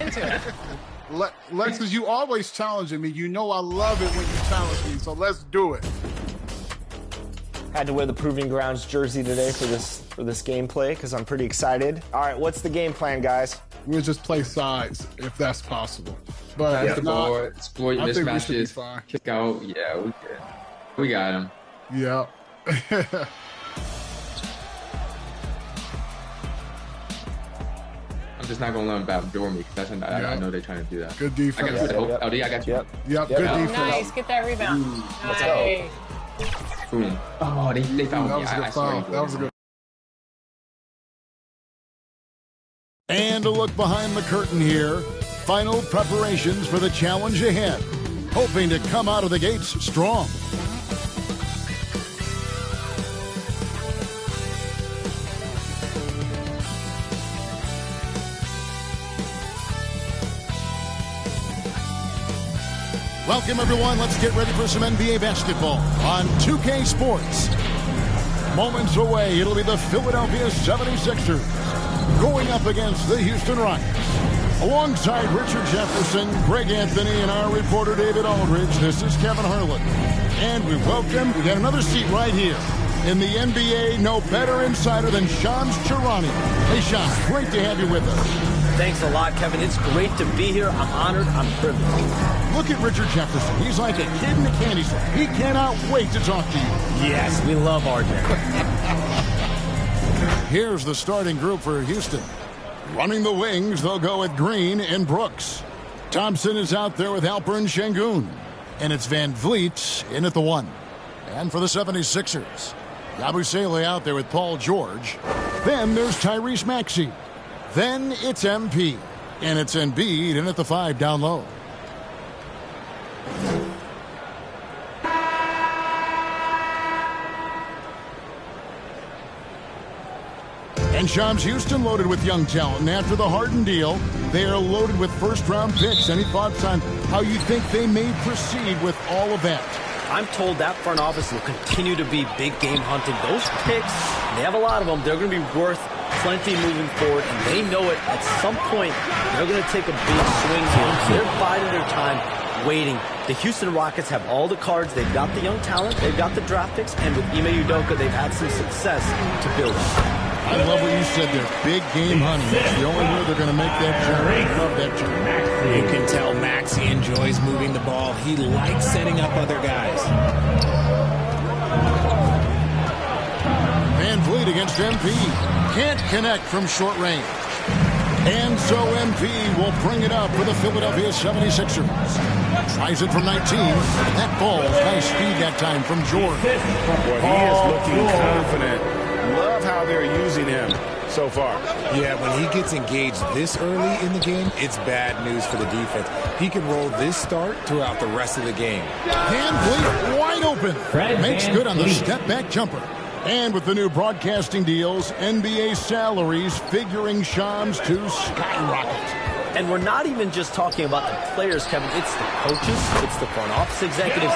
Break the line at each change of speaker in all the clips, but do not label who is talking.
into it.
Lexus, you always challenging me. You know I love it when you challenge me, so let's do it.
Had to wear the Proving Grounds jersey today for this gameplay because I'm pretty excited. All right, what's the game plan, guys?
We'll just play sides if that's possible. But
pass the ball, exploit
I think we should be
mismatches,
fine.
kick out. Yeah, we good. We got him.
Yeah.
I'm just not gonna let them backdoor me because I know they're trying to do that.
Good defense.
I got you. LD, I got you.
Yep. Good defense.
Nice. Get that rebound.
Let's
Nice.
Boom. Oh, they found
That
me.
was a good
I
foul.
saw
That was a good.
And a look behind the curtain here. Final preparations for the challenge ahead. Hoping to come out of the gates strong. Welcome, everyone. Let's get ready for some NBA basketball on 2K Sports. Moments away, it'll be the Philadelphia 76ers going up against the Houston Rockets. Alongside Richard Jefferson, Greg Anthony, and our reporter David Aldridge, this is Kevin Harlan. And we got another seat right here. In the NBA, no better insider than Shams Charania. Hey, Shams, great to have you with us.
Thanks a lot, Kevin. It's great to be here. I'm honored. I'm privileged.
Look at Richard Jefferson. He's like a kid in a candy store. He cannot wait to talk to you.
Yes, we love RJ.
Here's the starting group for Houston. Running the wings, they'll go with Green and Brooks. Thompson is out there with Alperen Şengün. And it's Van Vliet in at the 1. And for the 76ers, Yabusele out there with Paul George. Then there's Tyrese Maxey. Then it's MP. And it's Embiid in at the 5 down low. And Shams, Houston loaded with young talent. And after the Harden deal, they are loaded with first-round picks. Any thoughts on how you think they may proceed with all of that?
I'm told that front office will continue to be big game hunting. Those picks, they have a lot of them. They're going to be worth plenty moving forward, and they know it. At some point, they're going to take a big swing here. They're biding their time, waiting. The Houston Rockets have all the cards. They've got the young talent. They've got the draft picks, and with Ime Udoka, they've had some success to build on.
I love what you said there. Big game hunting. It's the only way they're going to make that journey. I love that journey.
You can tell Maxey enjoys moving the ball. He likes setting up other guys.
Van Vliet against MP. Can't connect from short range. And so MP will bring it up for the Philadelphia 76ers. Tries it from 19. That ball, high speed that time from George.
Boy, he is looking confident. Love how they're using him so far.
Yeah, when he gets engaged this early in the game, it's bad news for the defense. He can roll this start throughout the rest of the game.
Van Vliet wide open. Makes good on the step-back jumper. And with the new broadcasting deals, NBA salaries figuring Shams to skyrocket.
And we're not even just talking about the players, Kevin. It's the coaches. It's the front office executives.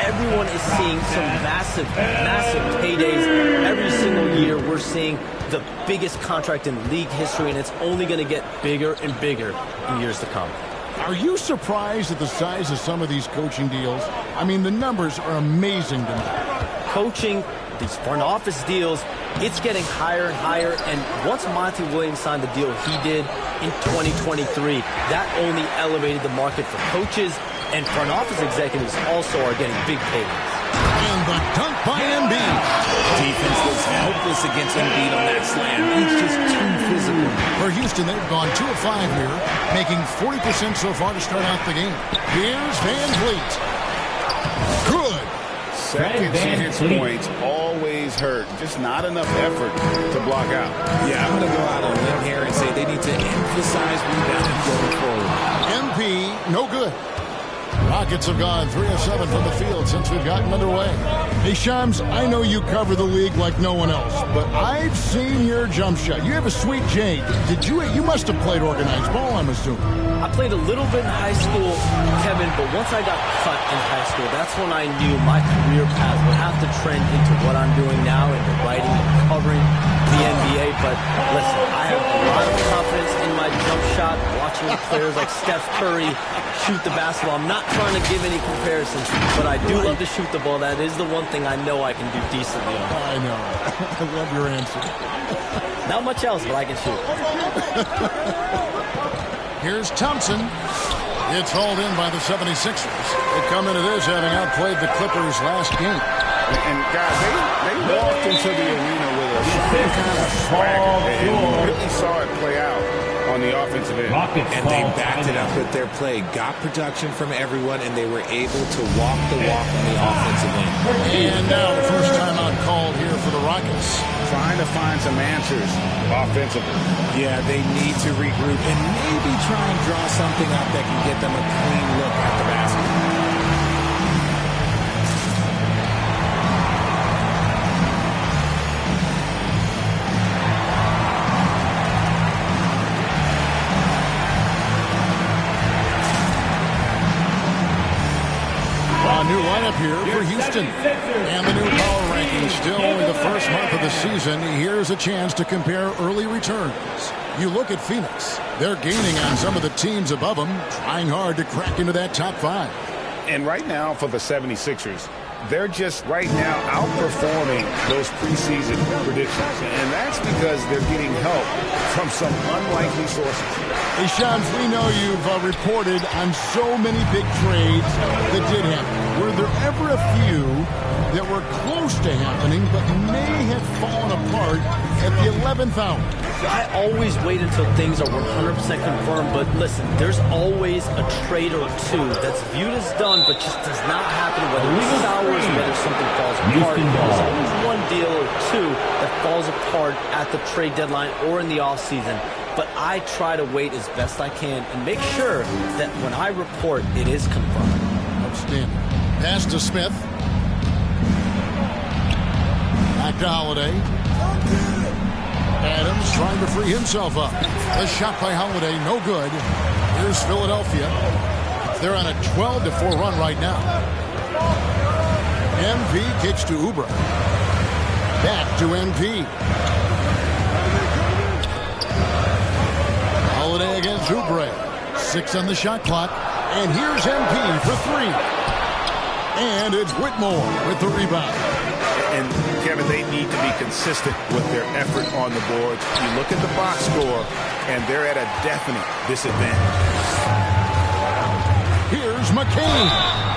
Everyone is seeing some massive, massive paydays. Every single year, we're seeing the biggest contract in league history, and it's only going to get bigger and bigger in years to come.
Are you surprised at the size of some of these coaching deals? I mean, the numbers are amazing to me.
Coaching, these front office deals, it's getting higher and higher. And once Monty Williams signed the deal he did in 2023, that only elevated the market for coaches, and front office executives also are getting big payments.
And the dunk by Embiid.
Defense looks helpless against Embiid on that slam. He's just too physical.
For Houston, they've gone 2 of 5 here, making 40% so far to start out the game. Here's Van Vliet. Good.
Second chance points always hurt. Just not enough effort to block out.
Yeah, I'm going to go out on a limb here and say they need to emphasize rebounding going forward.
MP, no good. Rockets have gone 3 of 7 from the field since we've gotten underway. Hey, Shams, I know you cover the league like no one else, but I've seen your jump shot. You have a sweet J. You must have played organized ball, I'm assuming.
I played a little bit in high school, Kevin, but once I got cut in high school, that's when I knew my career path would have to trend into what I'm doing now, into writing and covering the NBA. But listen, I have a lot of confidence in my jump shot, watching players like Steph Curry shoot the basketball. I'm not trying to give any comparisons, but I do love to shoot the ball. That is the one thing I know I can do decently on.
I know. I love your answer.
Not much else, but I can shoot.
Here's Thompson. It's hauled in by the 76ers. They come into this having outplayed the Clippers last game.
And guys, they walked into the arena with a certain kind of swagger, and you really saw it play out on the offensive end.
And they backed it up with their play, got production from everyone, and they were able to walk the walk on the offensive end.
And now the first timeout called here for the Rockets.
Trying to find some answers offensively.
Yeah, they need to regroup and maybe try and draw something up that can get them a clean look at the basket.
New lineup here for Houston. And the new power rankings, still only the first month of the season. Here's a chance to compare early returns. You look at Phoenix. They're gaining on some of the teams above them, trying hard to crack into that top 5.
And right now for the 76ers, they're just right now outperforming those preseason predictions. And that's because they're getting help from some unlikely sources.
Hey, Shams, we know you've reported on so many big trades that did happen. Were there ever a few that were close to happening but may have fallen apart at the 11th hour?
I always wait until things are 100% confirmed, but listen, there's always a trade or two that's viewed as done but just does not happen, whether it's sours, whether something falls apart. There's always one deal or two that falls apart at the trade deadline or in the offseason. But I try to wait as best I can and make sure that when I report, it is confirmed.
Outstanding. Pass to Smith. Back to Holiday. Adams trying to free himself up. The shot by Holiday, no good. Here's Philadelphia. They're on a 12-4 run right now. MP kicks to Oubre. Back to MP. Holiday against Oubre. 6 on the shot clock. And here's MP for 3. And it's Whitmore with the rebound.
And Kevin, they need to be consistent with their effort on the boards. You look at the box score, and they're at a definite disadvantage.
Here's McCain.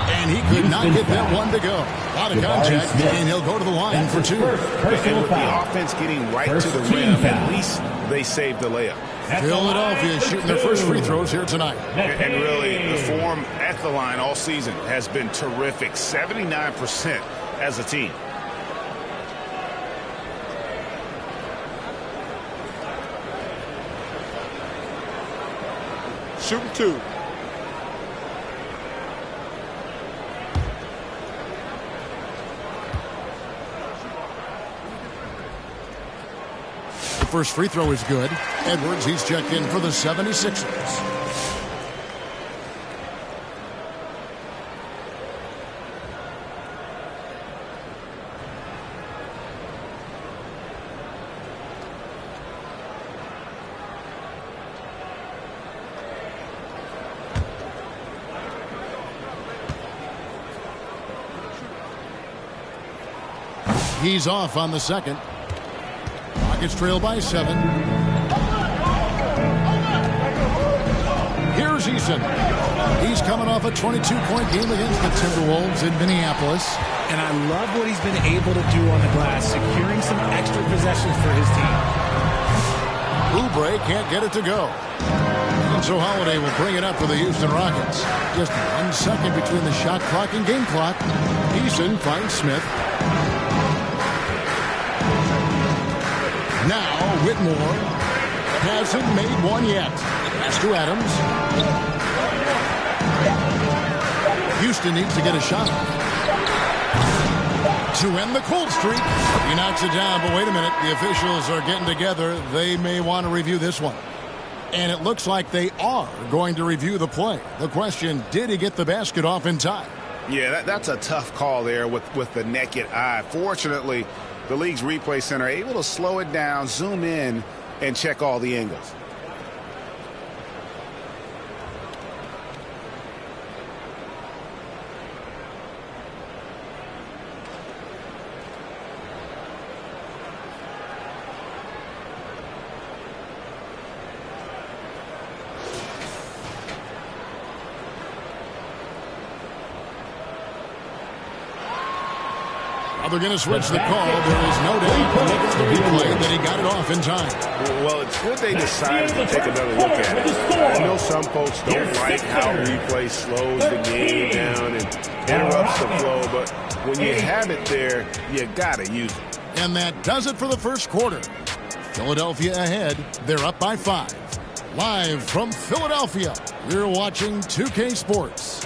And he could not get that one to go. A lot of contact, and he'll go to the line for 2.
And with the offense getting right to the rim, at least they saved the layup.
Philadelphia shooting their first free throws here tonight.
And really, the form at the line all season has been terrific. 79% as a team.
Shooting 2.
The first free throw is good. Edwards, he's checked in for the 76ers. He's off on the second. Rockets trail by 7. Here's Eason. He's coming off a 22-point game against the Timberwolves in Minneapolis.
And I love what he's been able to do on the glass, securing some extra possessions for his team.
Oubre can't get it to go. And so Holiday will bring it up for the Houston Rockets. Just 1 second between the shot clock and game clock. Eason finds Smith. Now Whitmore hasn't made one yet. Pass to Adams. Houston needs to get a shot to end the cold streak. He knocks it down, but wait a minute. The officials are getting together. They may want to review this one. And it looks like they are going to review the play. The question, did he get the basket off in time?
Yeah, that's a tough call there with the naked eye. Fortunately, the league's replay center able to slow it down, zoom in, and check all the angles.
Well, they're going to switch the call. There is no doubt from looking at the replay that he got it off in time.
Well, it's good they decided to take another look at it. I know some folks don't like how replay slows the game down and interrupts the flow, but when you have it there, you got to use it.
And that does it for the first quarter. Philadelphia ahead. They're up by 5. Live from Philadelphia, we're watching 2K Sports.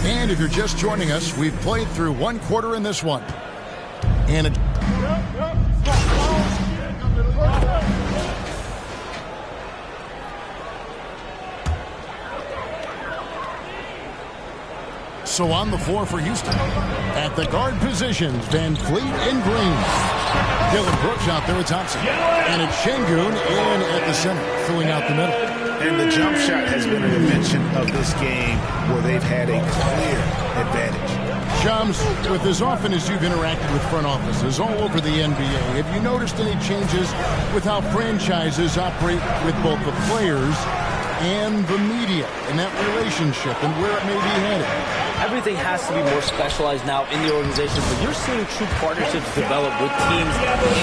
And if you're just joining us, we've played through one quarter in this one. And so on the floor for Houston. At the guard positions, Van Fleet and Green. Dylan Brooks out there with Thompson. And it's Şengün in at the center, filling out the middle.
And the jump shot has been a dimension of this game where they've had a clear advantage.
Shams, with as often as you've interacted with front offices all over the NBA, have you noticed any changes with how franchises operate with both the players and the media and that relationship and where it may be headed?
Everything has to be more specialized now in the organization, but you're seeing true partnerships develop with teams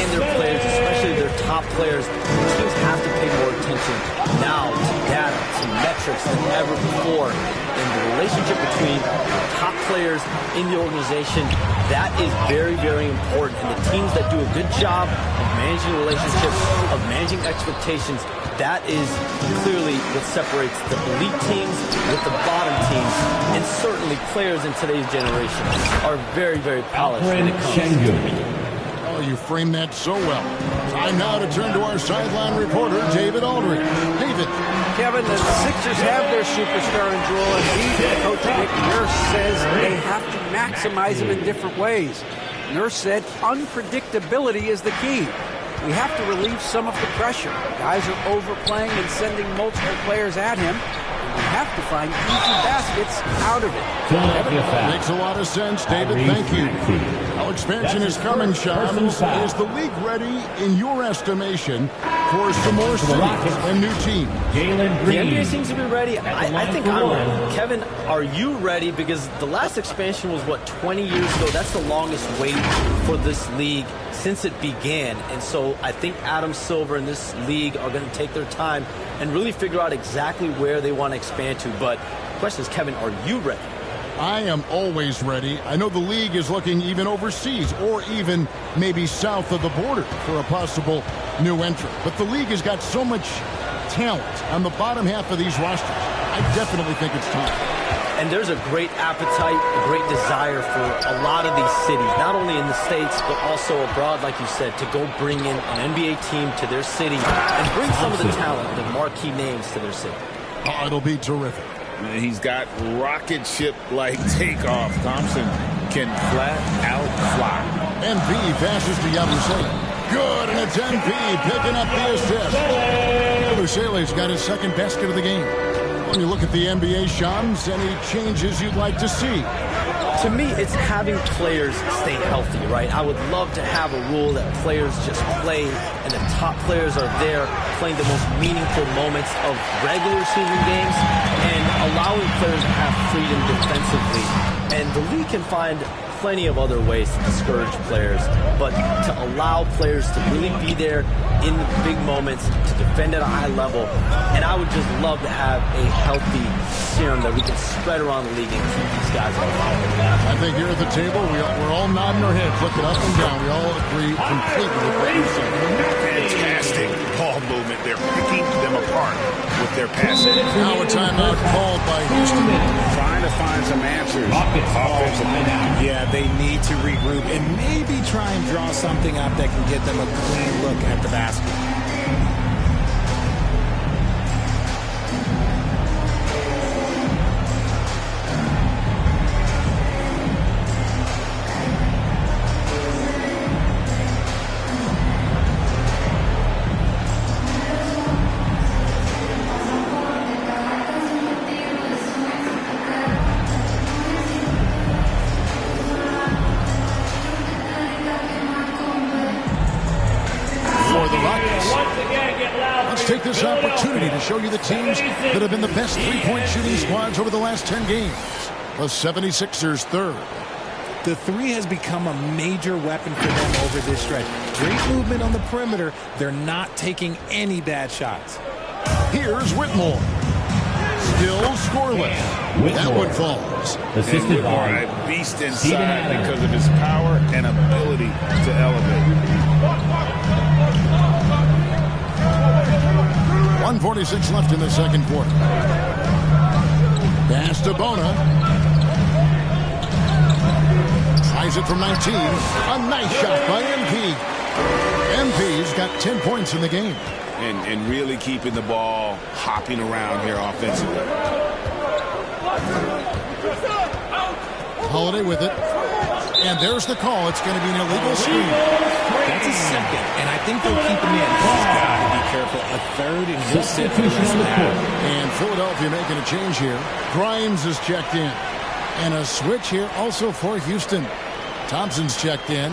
and their players, especially their top players. The teams have to pay more attention now to data, to metrics than ever before. And the relationship between top players in the organization, that is very, very important. And the teams that do a good job of managing relationships, of managing expectations, that is clearly what separates the elite teams with the bottom teams. And certainly players in today's generation are very, very polished when it comes to the media.
Oh, you framed that so well. Time now to turn to our sideline reporter, David Aldridge. David.
Kevin, the Sixers have their superstar in Joel Embiid. Coach Nick Nurse says they have to maximize him in different ways. Nurse said unpredictability is the key. We have to relieve some of the pressure. Guys are overplaying and sending multiple players at him. We have to find easy baskets out of it.
Makes a lot of sense, David. Thank you. How expansion is coming, Shams. Is the league ready, in your estimation, for some more cities and new teams?
The NBA seems to be ready. I think I'm ready. Kevin, are you ready? Because the last expansion was, 20 years ago? That's the longest wait for this league since it began. And so I think Adam Silver and this league are going to take their time and really figure out exactly where they want to expand to. But the question is, Kevin, are you ready?
I am always ready. I know the league is looking even overseas or even maybe south of the border for a possible new entrant. But the league has got so much talent on the bottom half of these rosters. I definitely think it's time.
And there's a great appetite, a great desire for a lot of these cities, not only in the States, but also abroad, like you said, to go bring in an NBA team to their city and bring some of the talent, the marquee names to their city.
Oh, it'll be terrific.
He's got rocket ship-like takeoff. Thompson can flat out fly.
NP passes to Yabusele. Good, and it's NP picking up the assist. Yabusele's got his second basket of the game. When you look at the NBA, Shams, any changes you'd like to see?
To me, it's having players stay healthy, right? I would love to have a rule that players just play and the top players are there playing the most meaningful moments of regular season games and allowing players to have freedom defensively. And the league can find plenty of other ways to discourage players, but to allow players to really be there in the big moments, to defend at a high level. And I would just love to have a healthy serum that we can spread around the league and keep these guys on fire.
I think here at the table, we're all nodding our heads, looking up and down. We all agree completely with what you're saying.
Fantastic ball movement. They're picking them apart with their passing.
Now a timeout called by Houston.
Trying to find some answers. Offensively.
Yeah, they need to regroup and maybe try and draw something up that can get them a clean look at the basket.
take this opportunity to show you the teams that have been the best three-point shooting squads over the last 10 games. The 76ers third.
The three has become a major weapon for them over this stretch. Great movement on the perimeter. They're not taking any bad shots.
Here's Whitmore. Still scoreless. That one falls.
Assisted by a beast inside because of his power and ability to elevate.
1:46 left in the second quarter. Pass to Bona. Tries it from 19. A nice shot by MP. MP's got 10 points in the game.
And really keeping the ball hopping around here offensively.
Holiday with it. And there's the call. It's going to be an illegal screen.
That's a second, and I think they'll keep him in. He's got to be careful. A third, and he'll sit for the rest of the half.
And Philadelphia making a change here. Grimes is checked in. And a switch here also for Houston. Thompson's checked in.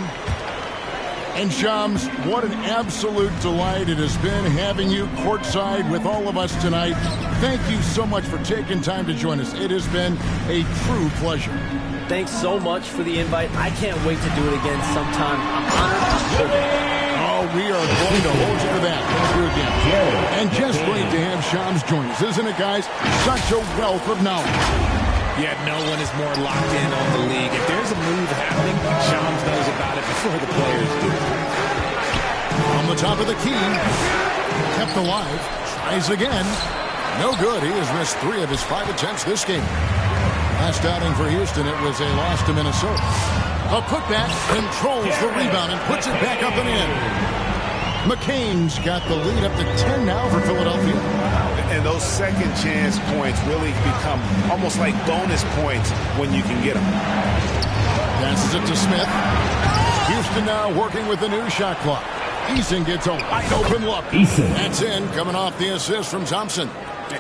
And Shams, what an absolute delight it has been having you courtside with all of us tonight. Thank you so much for taking time to join us. It has been a true pleasure.
Thanks so much for the invite. I can't wait to do it again sometime. I'm honored. I'm privileged.
Oh, we are going to hold you to that. Thank you again. And just great to have Shams join us, isn't it, guys? Such a wealth of knowledge.
Yet no one is more locked in on the league. If there's a move happening, Shams knows about it before the players do.
On the top of the key, kept alive, tries again. No good. He has missed 3 of his 5 attempts this game. Last outing for Houston, it was a loss to Minnesota. A putback, controls the rebound and puts it back up and in. McCain's got the lead up to 10 now for Philadelphia.
And those second chance points really become almost like bonus points when you can get them.
Passes it to Smith. Houston now working with the new shot clock. Eason gets a wide open look. That's in, coming off the assist from Thompson.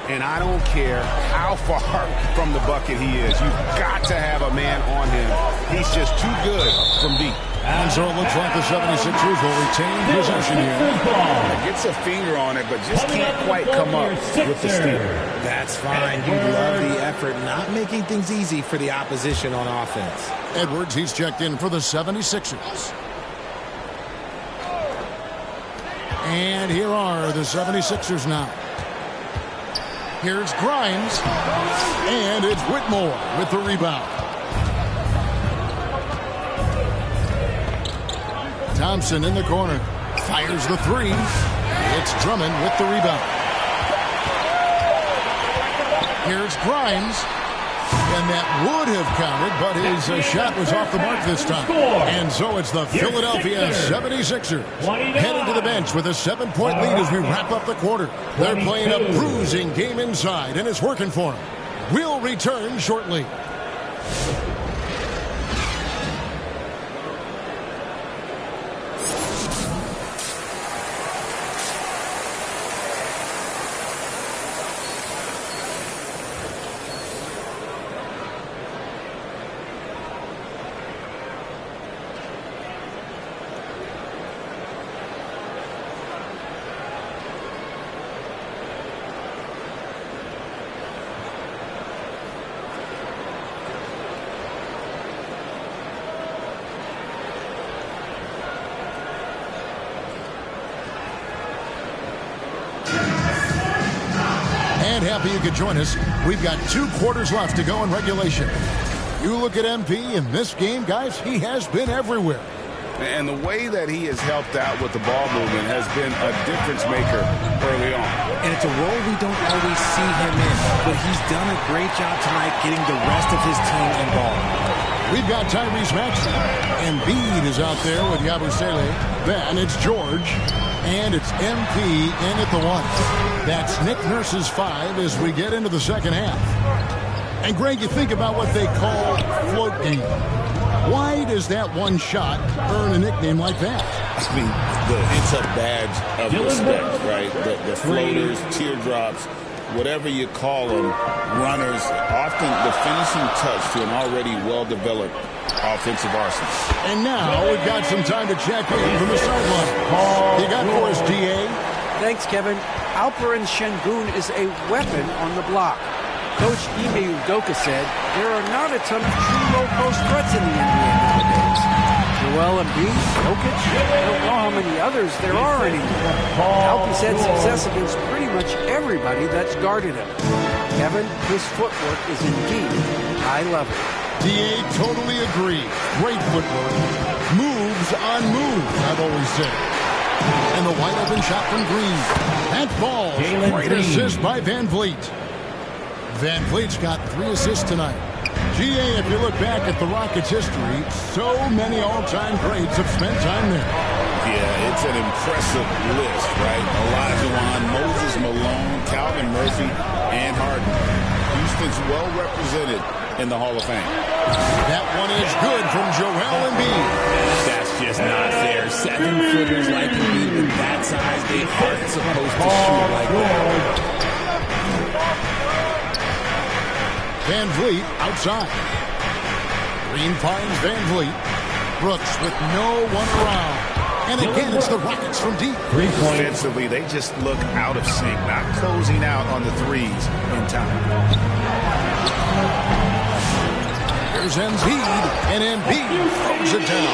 And I don't care how far from the bucket he is. You've got to have a man on him. He's just too good from deep.
And so it looks like the 76ers will retain possession here.
Gets a finger on it, but just can't quite come up with the steal.
That's fine. You love the effort, not making things easy for the opposition on offense.
Edwards, he's checked in for the 76ers. And here are the 76ers now. Here's Grimes. And it's Whitmore with the rebound. Thompson in the corner. Fires the 3. It's Drummond with the rebound. Here's Grimes. And that would have counted, but his shot was off the mark this time. And so it's the Philadelphia 76ers heading to the bench with a 7-point lead as we wrap up the quarter. They're playing a bruising game inside, and it's working for them. We'll return shortly. Happy you could join us. We've got 2 quarters left to go in regulation. You look at MP in this game, guys, he has been everywhere.
And the way that he has helped out with the ball movement has been a difference maker early on.
And it's a role we don't always see him in, but he's done a great job tonight getting the rest of his team involved.
We've got Tyrese Maxey. Embiid is out there with Yabusele. Then it's George. And it's MP in at the 1. That's Nick Nurse's 5 as we get into the second half. And Greg, you think about what they call float game. Why does that one shot earn a nickname like that?
I mean, it's a badge of respect, right? The floaters, teardrops, whatever you call them, runners, often the finishing touch to an already well-developed offensive arsenal.
And now we've got some time to check in from the sideline. You got for us, DA.
Thanks, Kevin. Alperen Şengün is a weapon on the block. Coach Ime Udoka said there are not a ton of true low-post threats in the NBA nowadays. Joel Embiid, Jokic, I don't know how many others there are anymore. Alpy's had success against pretty much everybody that's guarded him. Kevin, his footwork is indeed high level.
DA totally agree. Great footwork. Moves on moves, I've always said. And the wide open shot from Green. That ball. Great assist by Van Vliet. Van Vliet's got 3 assists tonight. GA, if you look back at the Rockets' history, so many all-time greats have spent time there.
Yeah, it's an impressive list, right? Olajuwon, Moses Malone, Calvin Murphy, and Harden. Houston's well represented in the Hall of Fame.
That one is good from Joel Embiid.
That's just not fair. 7-footers like Embiid with that size, they aren't supposed to shoot like that.
Van Vliet outside. Green finds Van Vliet. Brooks with no one around. And again, it's the Rockets from deep.
Defensively, they just look out of sync, not closing out on the threes in time.
Here's Embiid, and Embiid throws it down.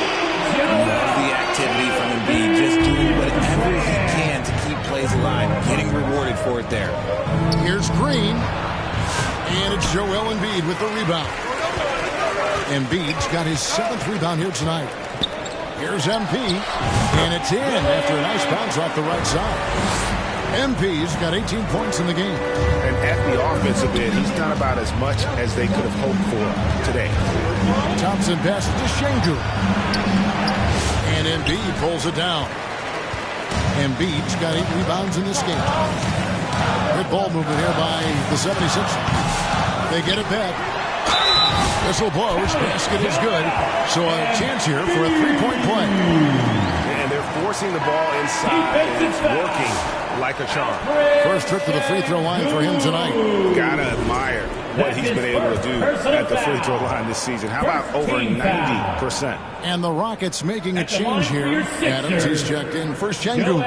The activity from Embiid, just doing whatever he can to keep plays alive, getting rewarded for it there.
Here's Green, and it's Joel Embiid with the rebound. Embiid's got his 7th rebound here tonight. Here's MP, and it's in after a nice bounce off the right side. MP's got 18 points in the game.
And at the offensive end, he's done about as much as they could have hoped for today.
Thompson passes to Şengün. And Embiid pulls it down. Embiid's got 8 rebounds in this game. Good ball movement here by the 76ers. They get it back. Whistle blows. Basket is good. So a chance here for a 3-point play.
And they're forcing the ball inside. And it's working like a charm.
First trip to the free throw line for him tonight.
Gotta admire what he's been able to do at the free throw line this season. How about over 90%?
And the Rockets making a change here. Adams is checked in for Şengün.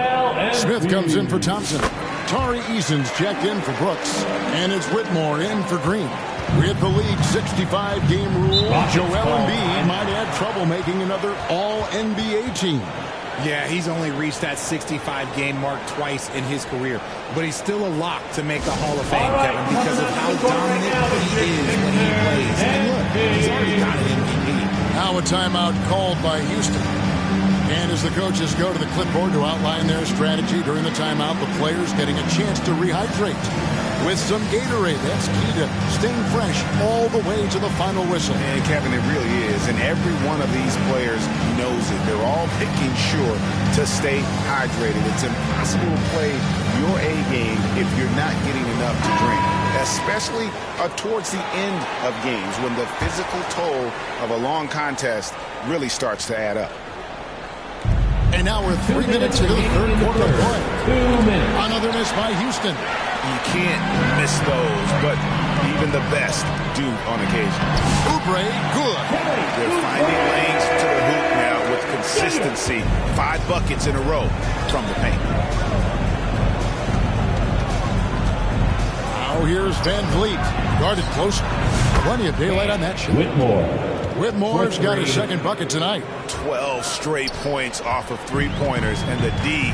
Smith comes in for Thompson. Tari Eason's checked in for Brooks. And it's Whitmore in for Green. With the league's 65-game rule, Joel Embiid might have trouble making another All-NBA team.
Yeah, he's only reached that 65-game mark twice in his career. But he's still a lock to make the Hall of Fame, Kevin, because of how dominant he is when he plays. And look, he's already got an MVP.
Now a timeout called by Houston. And as the coaches go to the clipboard to outline their strategy during the timeout, the players getting a chance to rehydrate with some Gatorade. That's key to staying fresh all the way to the final whistle.
And Kevin, it really is. And every one of these players knows it. They're all making sure to stay hydrated. It's impossible to play your A game if you're not getting enough to drink, especially towards the end of games when the physical toll of a long contest really starts to add up.
And now we're 3 minutes into the third quarter of play. Another miss by Houston.
You can't miss those, but even the best do on occasion.
Oubre, good.
They're finding lanes to the hoop now with consistency. 5 buckets in a row from the paint.
Now here's Van Vliet. Guarded close. Plenty of daylight on that shot. Whitmore's got his 2nd bucket tonight.
12 straight points off of 3-pointers, and the D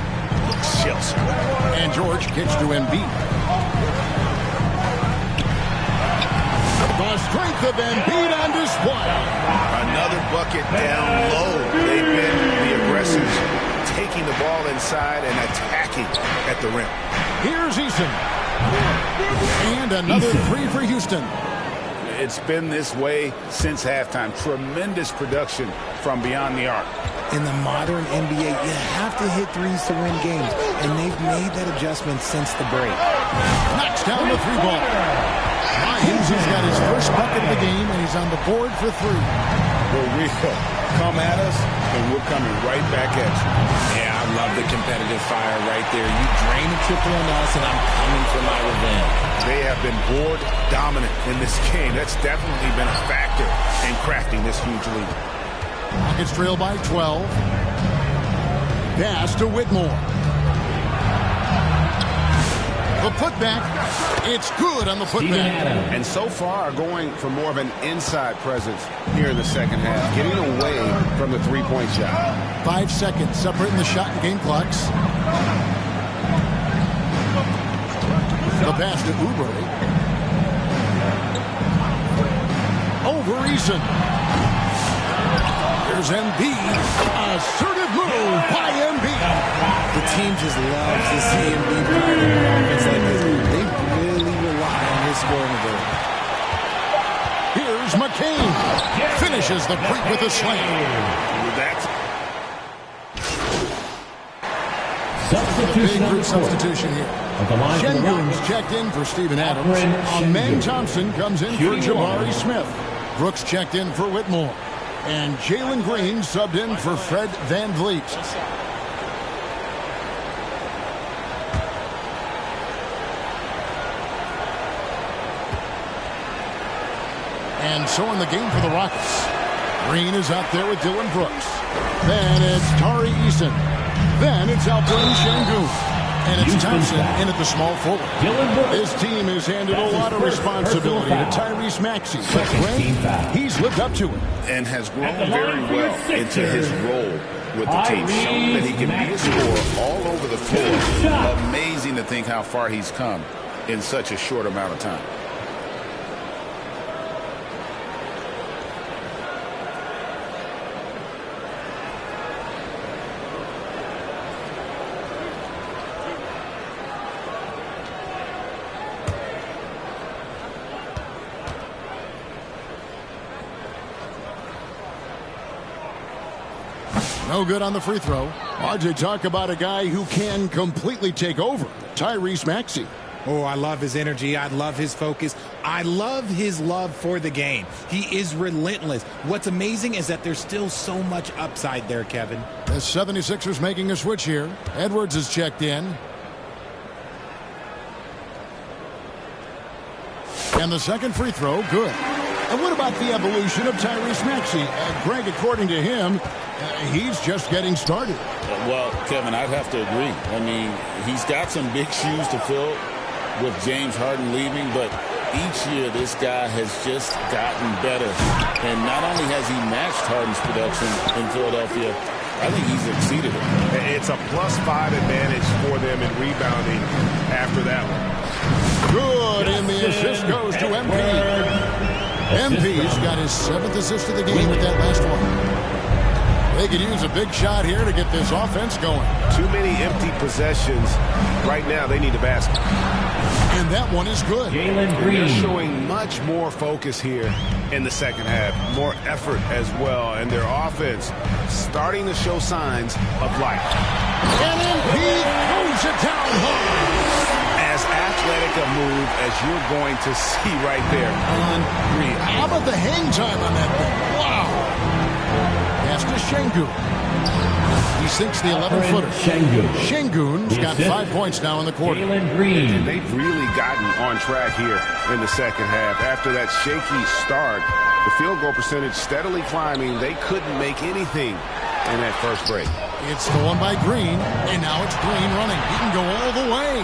looks shell-shocked.
And George kicks to Embiid. The strength of Embiid on display.
Another bucket down low. They've been the aggressors, taking the ball inside and attacking at the rim.
Here's Eason. And another 3 for Houston.
It's been this way since halftime. Tremendous production from beyond the arc.
In the modern NBA, you have to hit threes to win games, and they've made that adjustment since the break.
Knocks down the 3-ball. Hines has got his first bucket of the game, and he's on the board for 3.
Well, Rico, come at us, and we're coming right back at you.
Yeah, I love the competitive fire right there. You drain a triple on us, and I'm coming for my revenge.
They have been board dominant in this game. That's definitely been a factor in crafting this huge lead.
Rockets trail by 12. Pass to Whitmore. The putback, it's good on the putback.
And so far, going for more of an inside presence here in the second half, getting away from the three-point shot.
5 seconds separating the shot and game clocks. The pass to Oubre. Over Eason. Here's Embiid. Assertive move by Embiid.
The team just loves to see Embiid playing an offense like this. They really rely on his scoring ability.
Here's McCain. Finishes the break with a slam. The big group substitution here. Şengün's checked in for Steven Adams. Amen Thompson comes in for Jabari Smith. Brooks checked in for Whitmore. And Jalen Green subbed in for Fred VanVleet. And so in the game for the Rockets. Green is out there with Dylan Brooks. Then it's Tari Eason. Then it's Alperen Şengün. And it's Thompson in at the small forward. This team has handed a lot of responsibility to Tyrese Maxey. But Greg, he's lived up to it.
And has grown very well into his role with the team. Shown that he can be a scorer all over the floor. Amazing to think how far he's come in such a short amount of time.
No good on the free throw. RJ, talk about a guy who can completely take over. Tyrese Maxey.
Oh, I love his energy. I love his focus. I love his love for the game. He is relentless. What's amazing is that there's still so much upside there, Kevin.
The 76ers making a switch here. Edwards is checked in. And the second free throw, good. And what about the evolution of Tyrese Maxey? Greg, according to him, he's just getting started.
Well, Kevin, I'd have to agree. I mean, he's got some big shoes to fill with James Harden leaving, but each year this guy has just gotten better. And not only has he matched Harden's production in Philadelphia, I think he's exceeded it.
It's a +5 advantage for them in rebounding after that one.
Good, and the assist goes to MP. MP's got his 7th assist of the game with that last one. They could use a big shot here to get this offense going.
Too many empty possessions. Right now, they need a basket.
And that one is good.
They're showing much more focus here in the second half. More effort as well. And their offense starting to show signs of life.
And MP moves it down hard.
As athletic a move as you're going to see right there. Unreal.
How about the hang time on that thing? Wow. Pass to Şengün. He sinks the 11-footer. Şengün's got 5 points now in the quarter.
And they've really gotten on track here in the second half. After that shaky start, the field goal percentage steadily climbing. They couldn't make anything in that first break.
It's stolen by Green, and now it's Green running. He can go all the way.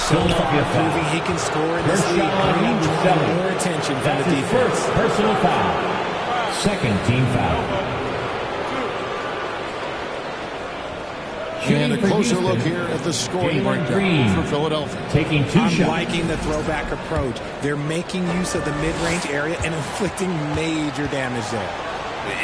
So proving he can score in this league. Green drawing more attention from the defense.
Personal foul. Second team foul.
And a closer look here at the scoring breakdown for Philadelphia.
Taking 2 shots.
I'm liking the throwback approach. They're making use of the mid-range area and inflicting major damage there.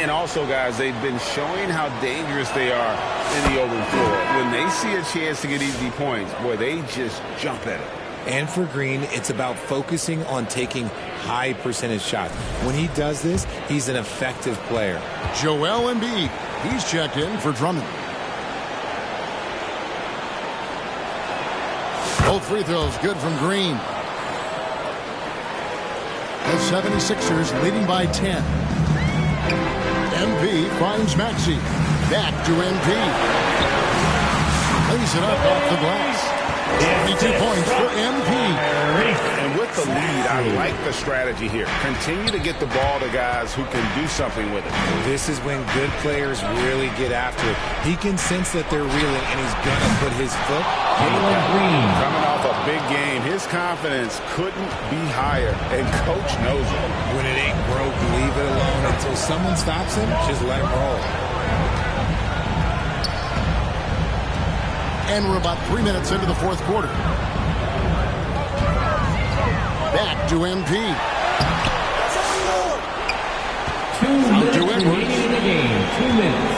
And also, guys, they've been showing how dangerous they are in the open floor. When they see a chance to get easy points, boy, they just jump at it.
And for Green, it's about focusing on taking high percentage shots. When he does this, he's an effective player.
Joel Embiid, he's checked in for Drummond. Both free throws good from Green. The 76ers leading by 10. MP finds Maxey. Back to MP. Lays it up off the glass. 22 points for MP.
And with the lead, I like the strategy here. Continue to get the ball to guys who can do something with it.
This is when good players really get after it. He can sense that they're reeling, and he's going to put his foot on the pedal.
Coming off a big game, his confidence couldn't be higher, and Coach knows it.
When it ain't broke, leave it alone. Until someone stops him, just let him roll.
And we're about 3 minutes into the fourth quarter. Back to MP.
2 minutes remaining in the game. 2 minutes.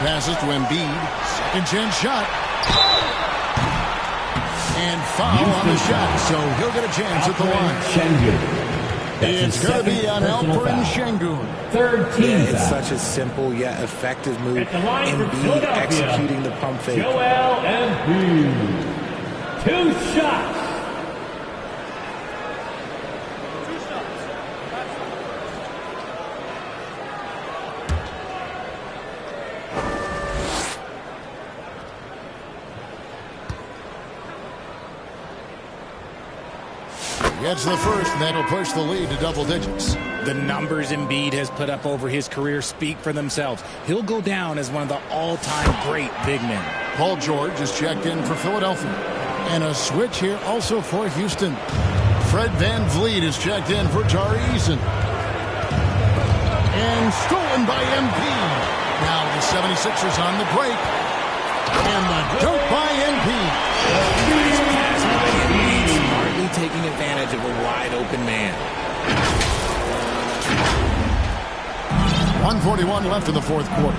Passes to Embiid. Second chance shot. And foul on the shot, so he'll get a chance at the line. It's going to be on Alperen Şengün.
Third team foul.
It's such a simple yet effective move. Embiid executing the pump fake.
Joel Embiid. 2 shots.
Gets the first, and that'll push the lead to double digits.
The numbers Embiid has put up over his career speak for themselves. He'll go down as one of the all-time great big men.
Paul George is checked in for Philadelphia. And a switch here also for Houston. Fred VanVleet is checked in for Tari Eason. And stolen by MP. Now the 76ers on the break. And the dunk by MP.
Smartly taking advantage of a wide-open man.
1:41 left in the fourth quarter.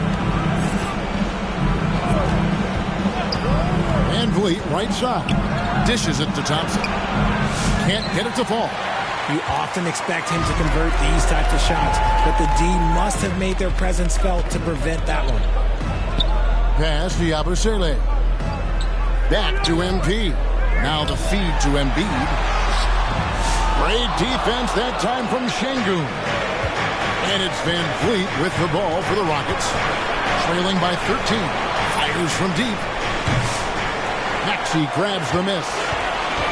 VanVleet, right side. Dishes it to Thompson. Can't get it to fall.
You often expect him to convert these types of shots, but the D must have made their presence felt to prevent that one.
Pass to Yabusele. Back to MP. Now the feed to Embiid. Great defense that time from Şengün. And it's VanVleet with the ball for the Rockets. Trailing by 13. Fires from deep. Maxey grabs the miss.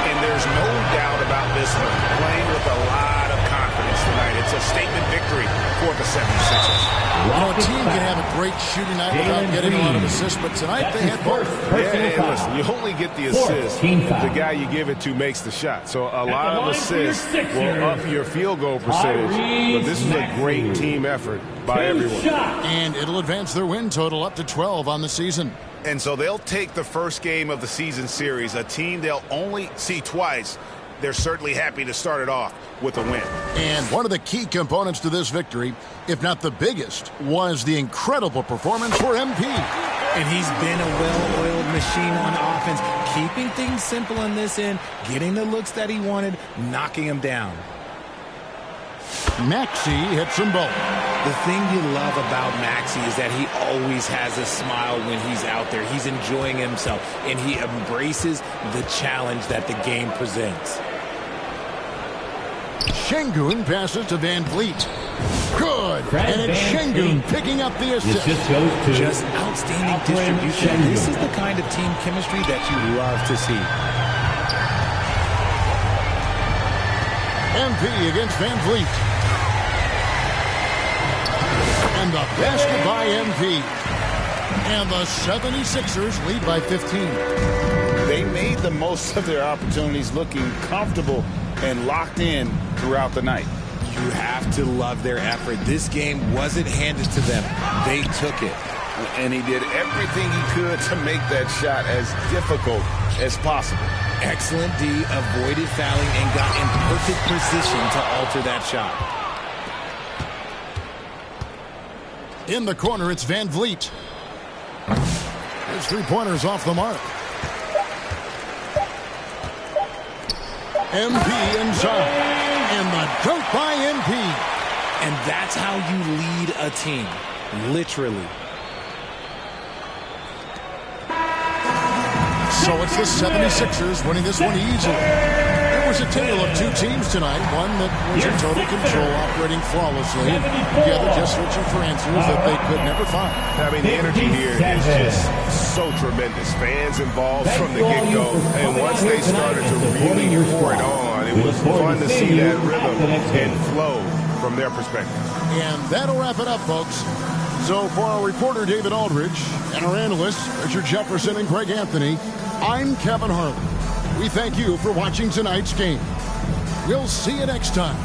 And there's no doubt about this one. Playing with a lot of confidence tonight. It's a statement victory for the 76ers.
A team can have a great shooting night without getting a lot of assists, but tonight they had both.
Yeah, and listen, you only get the assist if the guy you give it to makes the shot. So a lot of assists will up your field goal percentage. But this is a great team effort by everyone.
And it'll advance their win total up to 12 on the season.
And so they'll take the first game of the season series, a team they'll only see twice. They're certainly happy to start it off with a win.
And one of the key components to this victory, if not the biggest, was the incredible performance for MP.
And he's been a well-oiled machine on offense, keeping things simple on this end, getting the looks that he wanted, knocking them down.
Maxey hits them both.
The thing you love about Maxey is that he always has a smile when he's out there. He's enjoying himself, and he embraces the challenge that the game presents.
Şengün passes to VanVleet. Good. And it's Şengün picking up the assist.
Just outstanding distribution. This is the kind of team chemistry that you love to see.
MP against VanVleet. And the basket by MP. And the 76ers lead by 15.
They made the most of their opportunities, looking comfortable and locked in throughout the night.
You have to love their effort. This game wasn't handed to them. They took it.
And he did everything he could to make that shot as difficult as possible.
Excellent D, avoided fouling, and got in perfect position to alter that shot.
In the corner, it's VanVleet. His three-pointers off the mark. MP inside. And the dunk by MP.
And that's how you lead a team. Literally.
So it's the 76ers winning this one easily. It was a tale of two teams tonight. One that was in total control, operating flawlessly. The other just searching for answers that they could never find.
I mean, the energy here is just so tremendous. Fans involved from the get-go. And once they started to really pour it on, it was fun to see that rhythm and flow from their perspective.
And that'll wrap it up, folks. So for our reporter, David Aldridge, and our analysts, Richard Jefferson and Greg Anthony, I'm Kevin Harlan. We thank you for watching tonight's game. We'll see you next time